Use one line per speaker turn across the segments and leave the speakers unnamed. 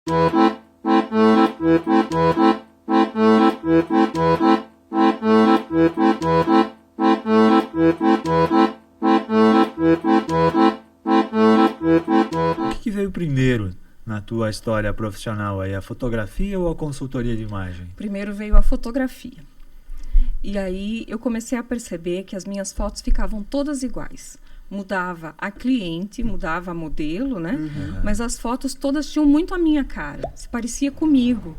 O que veio primeiro na tua história profissional aí, a fotografia ou a consultoria de imagem?
Primeiro veio a fotografia. E aí eu comecei a perceber que as minhas fotos ficavam todas iguais. Mudava a cliente, mudava a modelo, né? Mas as fotos todas tinham muito a minha cara, se parecia comigo.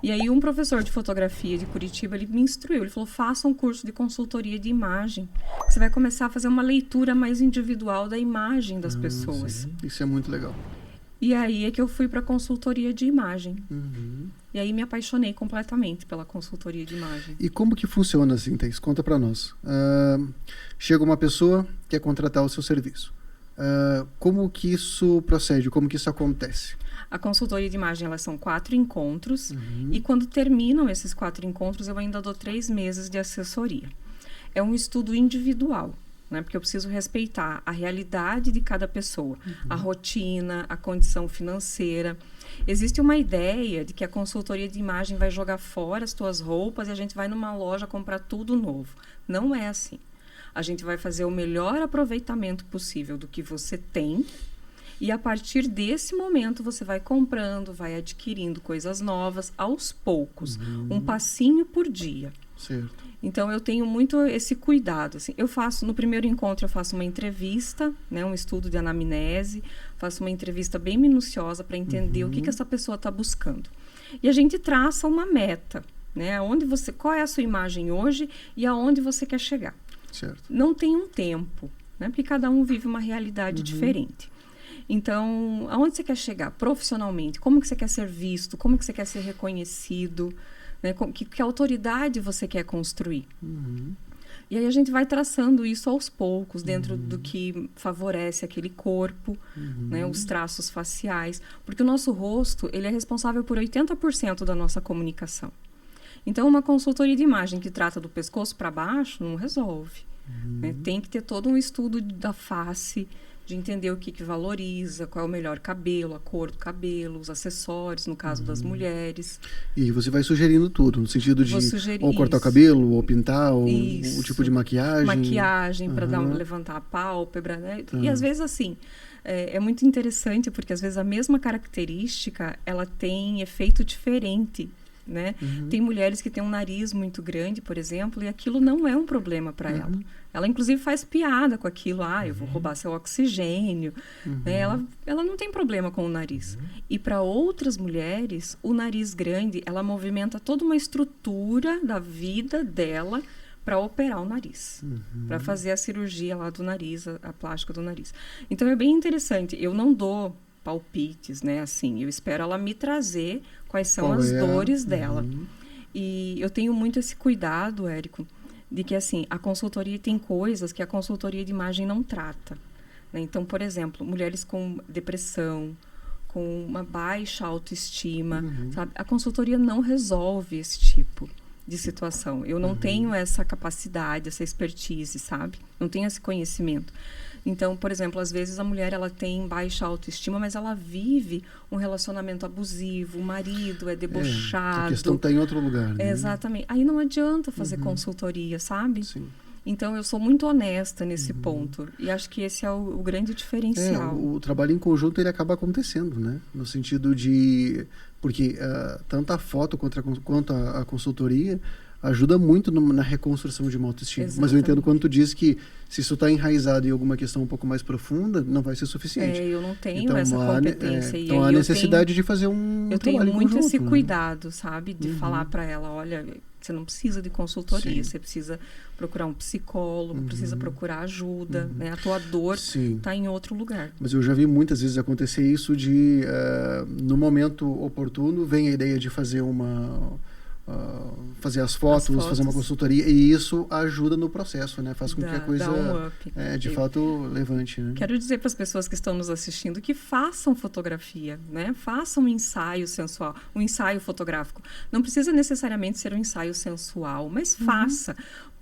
E aí um professor de fotografia de Curitiba, ele me instruiu, ele falou, faça um curso de consultoria de imagem. Você vai começar a fazer uma leitura mais individual da imagem das pessoas.
Sim. Isso é muito legal.
E aí é que eu fui para consultoria de imagem. E aí me apaixonei completamente pela consultoria de imagem.
E como que funciona assim, Thaís? Conta para nós. Chega uma pessoa que quer contratar o seu serviço. Como que isso procede? Como que isso acontece?
A consultoria de imagem, elas são 4 encontros. E quando terminam esses 4 encontros, eu ainda dou 3 meses de assessoria. É um estudo individual, né? Porque eu preciso respeitar a realidade de cada pessoa, a rotina, a condição financeira. Existe uma ideia de que a consultoria de imagem vai jogar fora as tuas roupas e a gente vai numa loja comprar tudo novo. Não é assim. A gente vai fazer o melhor aproveitamento possível do que você tem e a partir desse momento você vai comprando, vai adquirindo coisas novas aos poucos, um passinho por dia.
Certo.
Então eu tenho muito esse cuidado, assim. No primeiro encontro eu faço uma entrevista, né, um estudo de anamnese, faço uma entrevista bem minuciosa para entender o que essa pessoa está buscando. E a gente traça uma meta, né, qual é a sua imagem hoje e aonde você quer chegar.
Certo.
Não tem um tempo, né, porque cada um vive uma realidade diferente. Então, aonde você quer chegar profissionalmente? Como que você quer ser visto? Como que você quer ser reconhecido? Né? Que autoridade você quer construir? E aí a gente vai traçando isso aos poucos, dentro do que favorece aquele corpo, né? Os traços faciais. Porque o nosso rosto, ele é responsável por 80% da nossa comunicação. Então, uma consultoria de imagem que trata do pescoço para baixo não resolve. Né? Tem que ter todo um estudo da face, de entender o que valoriza, qual é o melhor cabelo, a cor do cabelo, os acessórios, no caso das mulheres.
E você vai sugerindo tudo, no sentido de ou cortar o cabelo, ou pintar, ou o tipo de maquiagem.
Maquiagem para levantar a pálpebra, né? E às vezes assim, é muito interessante, porque às vezes a mesma característica, ela tem efeito diferente, né? Tem mulheres que têm um nariz muito grande, por exemplo, e aquilo não é um problema para ela. Ela, inclusive, faz piada com aquilo. Eu vou roubar seu oxigênio. Né? Ela não tem problema com o nariz. E para outras mulheres, o nariz grande, ela movimenta toda uma estrutura da vida dela para operar o nariz. Para fazer a cirurgia lá do nariz, a plástica do nariz. Então, é bem interessante. Eu não dou palpites, né? Assim, eu espero ela me trazer quais são as dores dela. E eu tenho muito esse cuidado, Érico, de que, assim, a consultoria tem coisas que a consultoria de imagem não trata. Né? Então, por exemplo, mulheres com depressão, com uma baixa autoestima, sabe? A consultoria não resolve esse tipo de situação. Eu não tenho essa capacidade, essa expertise, sabe? Não tenho esse conhecimento. Então, por exemplo, às vezes a mulher ela tem baixa autoestima, mas ela vive um relacionamento abusivo, o marido é debochado.
A questão está em outro lugar. Né?
Exatamente. Aí não adianta fazer consultoria, sabe?
Sim.
Então, eu sou muito honesta nesse ponto. E acho que esse é o grande diferencial.
O trabalho em conjunto, ele acaba acontecendo, né? No sentido de... Porque tanto a foto quanto a consultoria ajuda muito na reconstrução de uma autoestima. Exatamente. Mas eu entendo quando tu diz que se isso está enraizado em alguma questão um pouco mais profunda, não vai ser suficiente.
Eu não tenho essa competência.
Então há necessidade de fazer um trabalho em conjunto. Eu tenho muito
esse cuidado, sabe? De falar para ela, olha, você não precisa de consultoria, você precisa procurar um psicólogo, precisa procurar ajuda, né? A tua dor está em outro lugar.
Mas eu já vi muitas vezes acontecer isso de, no momento oportuno, vem a ideia de fazer fazer as fotos, fazer uma consultoria, e isso ajuda no processo, né? Faz com que a coisa de fato levante, né?
Quero dizer para as pessoas que estão nos assistindo que façam fotografia, né? Façam um ensaio sensual, um ensaio fotográfico. Não precisa necessariamente ser um ensaio sensual, mas faça.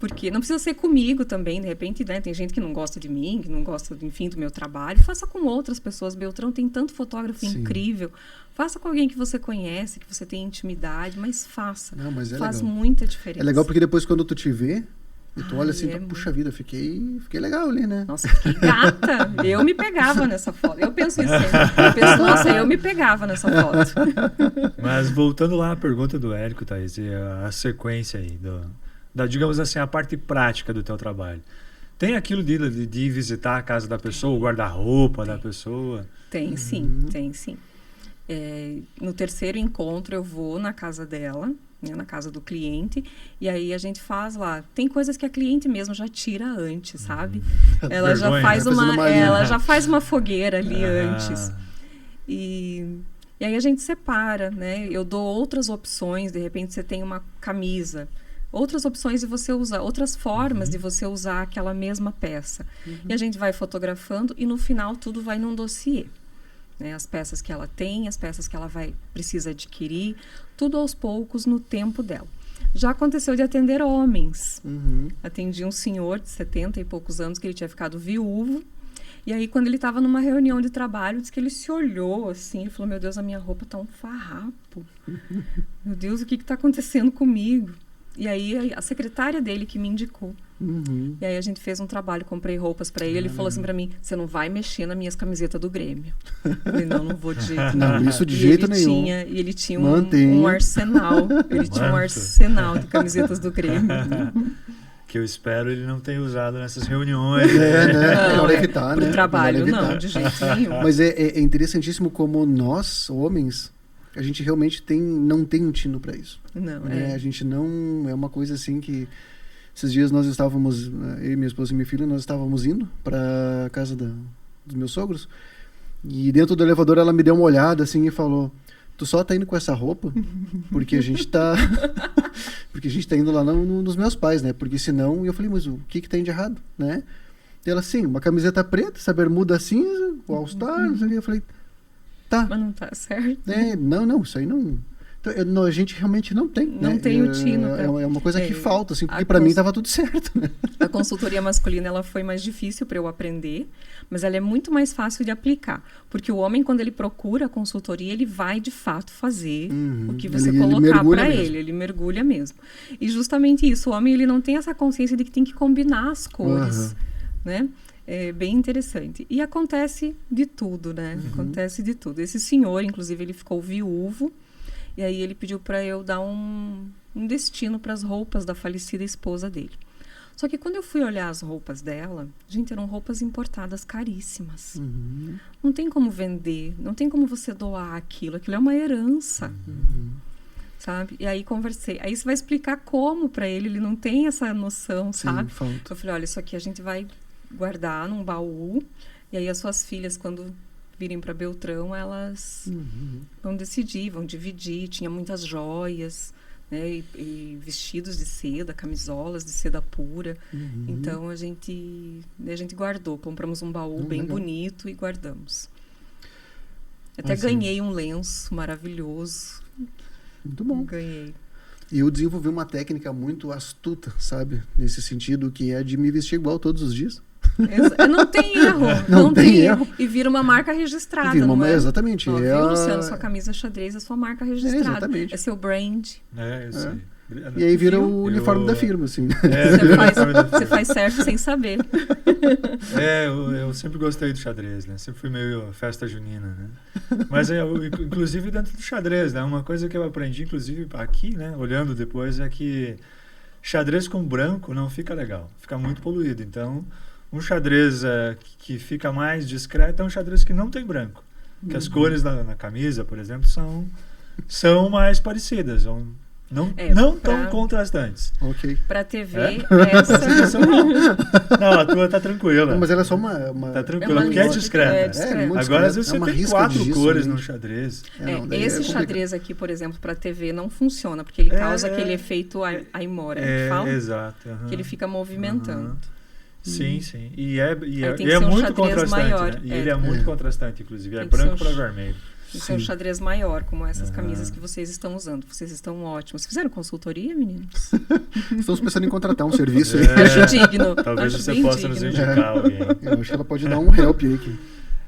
Porque não precisa ser comigo também, de repente, né? Tem gente que não gosta de mim, que não gosta, enfim, do meu trabalho. Faça com outras pessoas. Beltrão tem tanto fotógrafo incrível. Faça com alguém que você conhece, que você tem intimidade, mas faça.
Não, mas
faz
legal.
muita diferença.
É legal porque depois quando tu te vê, e tu olha assim, puxa vida, fiquei legal ali, né?
Nossa, fiquei gata. Eu me pegava nessa foto. Eu penso isso sempre. Eu penso, nossa, eu me pegava nessa foto.
Mas voltando lá à pergunta do Érico, Thaís, e a sequência aí, digamos assim, a parte prática do teu trabalho. Tem aquilo de ir visitar a casa da pessoa, o guarda-roupa da pessoa?
Tem sim, tem sim. No terceiro encontro eu vou na casa dela, né, na casa do cliente, e aí a gente faz lá. Tem coisas que a cliente mesmo já tira antes, sabe? Ela já faz uma fogueira ali antes. E aí a gente separa, né? Eu dou outras opções, de repente você tem uma camisa, outras opções de você usar, outras formas de você usar aquela mesma peça. E a gente vai fotografando e no final tudo vai num dossiê. Né, as peças que ela tem, as peças que ela precisa adquirir, tudo aos poucos no tempo dela. Já aconteceu de atender homens. Atendi um senhor de 70 e poucos anos que ele tinha ficado viúvo. E aí, quando ele estava numa reunião de trabalho, disse que ele se olhou assim e falou: meu Deus, a minha roupa tá um farrapo. Meu Deus, o que está acontecendo comigo? E aí, a secretária dele que me indicou. E aí, a gente fez um trabalho, comprei roupas para ele. Ele falou assim para mim: você não vai mexer nas minhas camisetas do Grêmio. Eu falei: não vou de jeito nenhum.
Não, isso de jeito nenhum.
E ele tinha um arsenal. Ele tinha um arsenal de camisetas do Grêmio.
Que eu espero ele não tenha usado nessas reuniões.
Né? Melhor evitar,
pro
né?
trabalho, não, de jeito nenhum.
Mas é interessantíssimo como nós, homens, a gente realmente não tem um tino para isso.
Não,
né? A gente não... É uma coisa assim que... Esses dias nós estávamos... Eu, minha esposa e minha filha, nós estávamos indo para casa dos meus sogros. E dentro do elevador ela me deu uma olhada assim e falou: tu só tá indo com essa roupa? Porque a gente tá... Porque a gente tá indo lá nos meus pais, né? Porque senão... E eu falei: mas o que tem de errado, né? E ela assim: uma camiseta preta, essa bermuda cinza, o All-Star, não sei o que. Eu falei: tá.
Mas não tá certo.
Não, isso aí não... Então, a gente realmente não tem.
Não tem o tino.
É uma coisa que falta, assim, porque para mim estava tudo certo. Né?
A consultoria masculina ela foi mais difícil para eu aprender, mas ela é muito mais fácil de aplicar. Porque o homem, quando ele procura a consultoria, ele vai de fato fazer o que você colocar para ele. Ele mergulha mesmo. E justamente isso, o homem ele não tem essa consciência de que tem que combinar as cores. Né? É bem interessante. E acontece de tudo, né? Acontece de tudo. Esse senhor, inclusive, ele ficou viúvo. E aí ele pediu para eu dar um destino para as roupas da falecida esposa dele. Só que quando eu fui olhar as roupas dela, gente, eram roupas importadas caríssimas. Não tem como vender, não tem como você doar aquilo é uma herança. Sabe? E aí conversei. Aí você vai explicar como para ele não tem essa noção, sabe? Eu falei: olha, isso aqui a gente vai guardar num baú, e aí as suas filhas, quando virem para Beltrão, elas vão decidir, vão dividir. Tinha muitas joias, né, e vestidos de seda, camisolas de seda pura. Então a gente guardou, compramos um baú bem bonito e guardamos. Até ganhei um lenço maravilhoso.
Muito bom.
Ganhei.
E eu desenvolvi uma técnica muito astuta, sabe? Nesse sentido, que é de me vestir igual todos os dias.
Não tem erro. Não tem erro. E vira uma marca registrada, não é?
Exatamente.
Ó, viu, Luciano? Sua camisa xadrez é sua marca registrada.
Exatamente.
É seu brand.
Eu sei.
E aí vira o uniforme da firma, assim.
Você faz certo sem saber.
Eu sempre gostei do xadrez, né? Sempre fui meio festa junina, né? Mas, inclusive, dentro do xadrez, né? Uma coisa que eu aprendi, inclusive, aqui, né? Olhando depois, é que xadrez com branco não fica legal. Fica muito poluído. Então, um xadrez que fica mais discreto é um xadrez que não tem branco. Que as cores na camisa, por exemplo, são mais parecidas. Não tão contrastantes.
Ok.
Pra TV, essa...
Não, a tua tá tranquila.
Não, mas ela é só uma...
Tá tranquila, porque é discreta. Agora, às vezes, você tem 4 cores no xadrez.
Esse xadrez aqui, por exemplo, pra TV não funciona, porque ele causa aquele efeito Aimora, que fala?
Exato.
Que ele fica movimentando.
Sim. E é muito contrastante. Né? E ele é muito contrastante, inclusive. É branco para vermelho.
Isso é um xadrez maior, como essas camisas que vocês estão usando. Vocês estão ótimos. Fizeram consultoria, meninos?
Estamos pensando em contratar um serviço aí.
Acho digno.
Talvez
acho
você
bem
possa nos
digno.
indicar alguém.
Eu acho que ela pode dar um help aí.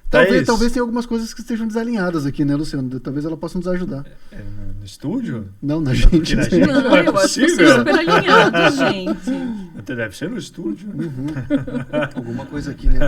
Thaís.
Talvez tenha algumas coisas que estejam desalinhadas aqui, né, Luciano? Talvez ela possa nos ajudar.
No estúdio?
Não, na gente.
na gente
Não,
é
eu acho que vocês
possível.
super alinhados, gente.
Deve ser no estúdio.
Alguma coisa aqui, né?